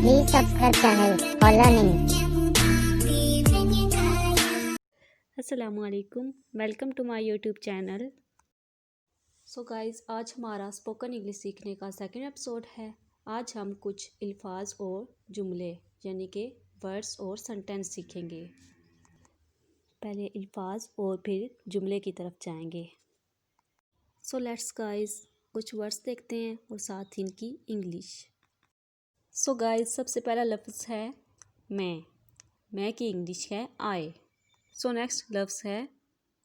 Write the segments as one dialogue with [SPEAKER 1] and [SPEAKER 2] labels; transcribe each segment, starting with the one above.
[SPEAKER 1] Please subscribe channel for learning.
[SPEAKER 2] अस्सलामुअलैकुम, welcome to my YouTube channel. So guys, आज हमारा spoken English सीखने का सेकंड एपिसोड है। आज हम कुछ अल्फाज और जुमले यानी कि वर्ड्स और सेंटेंस सीखेंगे। पहले अल्फाज और फिर जुमले की तरफ जाएंगे। सो लेट्स गाइज़, कुछ वर्ड्स देखते हैं और साथ ही इनकी इंग्लिश। सो गाइज़, सबसे पहला लफ्ज़ है मैं की इंग्लिश है आई। सो नेक्स्ट लफ्ज़ है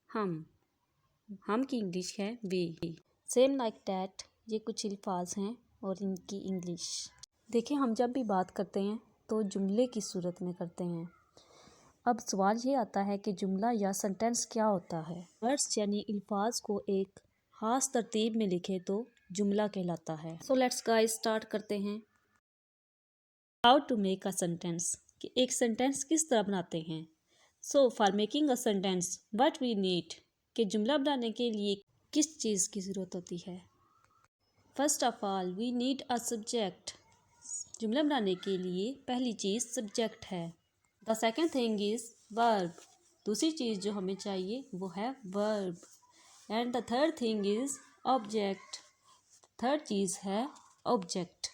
[SPEAKER 2] हम की इंग्लिश है वी। सेम लाइक डैट, ये कुछ अल्फाज हैं और इनकी इंग्लिश। देखिए, हम जब भी बात करते हैं तो जुमले की सूरत में करते हैं। अब सवाल ये आता है कि जुमला या सेंटेंस क्या होता है। वर्ड्स यानी अल्फाज को एक ख़ास तरतीब में लिखे तो जुमला कहलाता है। सो लेट्स गाइस स्टार्ट करते हैं। How to make a sentence, कि एक सेंटेंस किस तरह बनाते हैं। So for making a sentence what we need, कि जुमला बनाने के लिए किस चीज़ की ज़रूरत होती है। First of all we need a subject, जुमला बनाने के लिए पहली चीज़ सब्जेक्ट है। The second thing is verb, दूसरी चीज़ जो हमें चाहिए वो है verb. And the third thing is object, third चीज़ है ऑब्जेक्ट।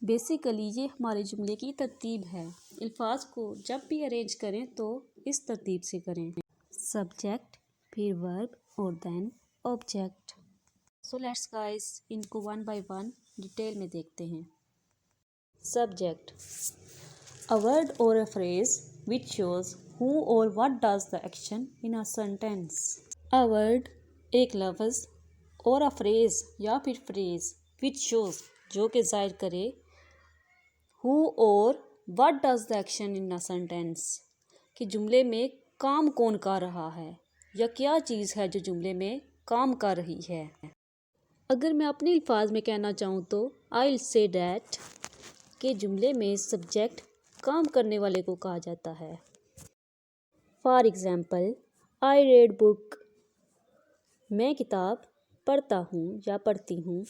[SPEAKER 2] बेसिकली ये हमारे जुमले की तरतीब है। अल्फाज को जब भी अरेंज करें तो इस तरतीब से करें, सब्जेक्ट, फिर वर्ब और then object. So let's guys इनको वन बाय वन डिटेल में देखते हैं। सब्जेक्ट, अ वर्ड और a phrase which shows who और what does the action in a sentence. A word, एक लफ्ज़, और अ फ्रेज या फिर फ्रेज विच शोज, जो कि ज़ाहिर करे, हु और what does the action in a sentence, कि जुमले में काम कौन कर रहा है या क्या चीज़ है जो जुमले में काम कर रही है। अगर मैं अपने अल्फाज में कहना चाहूँ तो आई विल से डैट, कि जुमले में सब्जेक्ट काम करने वाले को कहा जाता है। For example, I read book, मैं किताब पढ़ता हूँ या पढ़ती हूँ।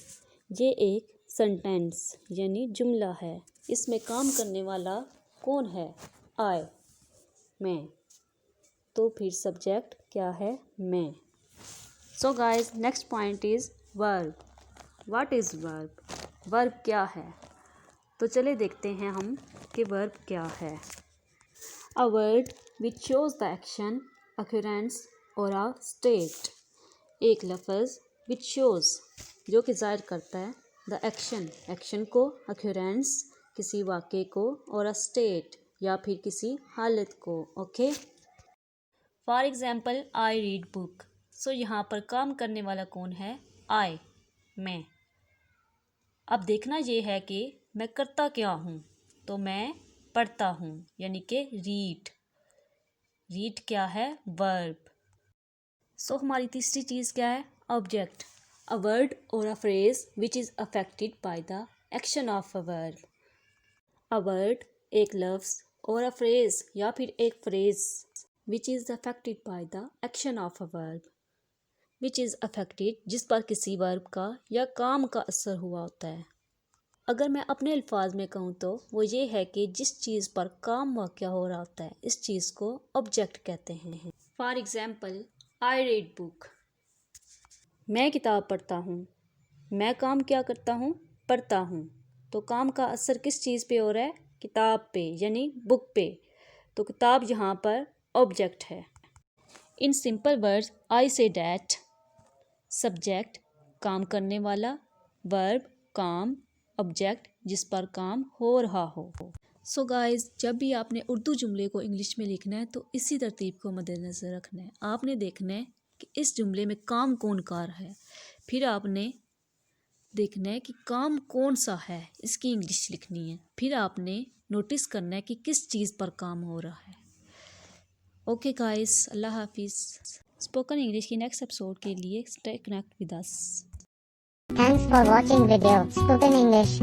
[SPEAKER 2] ये एक सेंटेंस यानी जुमला है। इसमें काम करने वाला कौन है? आई, मैं। तो फिर सब्जेक्ट क्या है? मैं। So guys, next point is verb. What is verb? Verb क्या है? तो चले देखते हैं हम कि वर्ब क्या है। A word which shows the action, occurrence और अ स्टेट, एक लफ्ज़ विच शोज, जो कि ज़ाहिर करता है, द एक्शन, एक्शन को, अक्यूरेंस, किसी वाक़े को, और अ स्टेट या फिर किसी हालत को। Okay, for example I read book. So यहाँ पर काम करने वाला कौन है? आई, मैं। अब देखना ये है कि मैं करता क्या हूँ, तो मैं पढ़ता हूँ यानी कि रीड। रीड क्या है? वर्ब। सो हमारी तीसरी चीज़ क्या है? ऑब्जेक्ट, अ वर्ड और a phrase which is affected by the action of a verb. A word, एक लफ्ज़, और अ फ्रेज या फिर एक phrase which is affected by the action of a verb, which is affected, जिस पर किसी वर्ब का या काम का असर हुआ होता है। अगर मैं अपने अल्फाज में कहूँ तो वो ये है कि जिस चीज़ पर काम वाक़या हो रहा होता है, इस चीज़ को ऑब्जेक्ट कहते हैं। For example, I read book, मैं किताब पढ़ता हूँ। मैं काम क्या करता हूँ? पढ़ता हूँ। तो काम का असर किस चीज़ पे हो रहा है? किताब पे यानी बुक पे। तो किताब यहाँ पर ऑब्जेक्ट है। In simple words I say that, subject काम करने वाला, वर्ब काम, ऑब्जेक्ट जिस पर काम हो रहा हो। सो गाइस, जब भी आपने उर्दू जुमले को इंग्लिश में लिखना है तो इसी तरतीब को मद्देनज़र रखना है। आपने देखना है कि इस जुमले में काम कौन कर रहा है, फिर आपने देखना है कि काम कौन सा है, इसकी इंग्लिश लिखनी है। फिर आपने नोटिस करना है कि किस चीज़ पर काम हो रहा है। ओके गाइस, अल्लाह हाफिज़। स्पोकन इंग्लिश की नेक्स्ट एपिसोड के लिए stay connect with us.
[SPEAKER 1] Thanks for watching video Spoken English.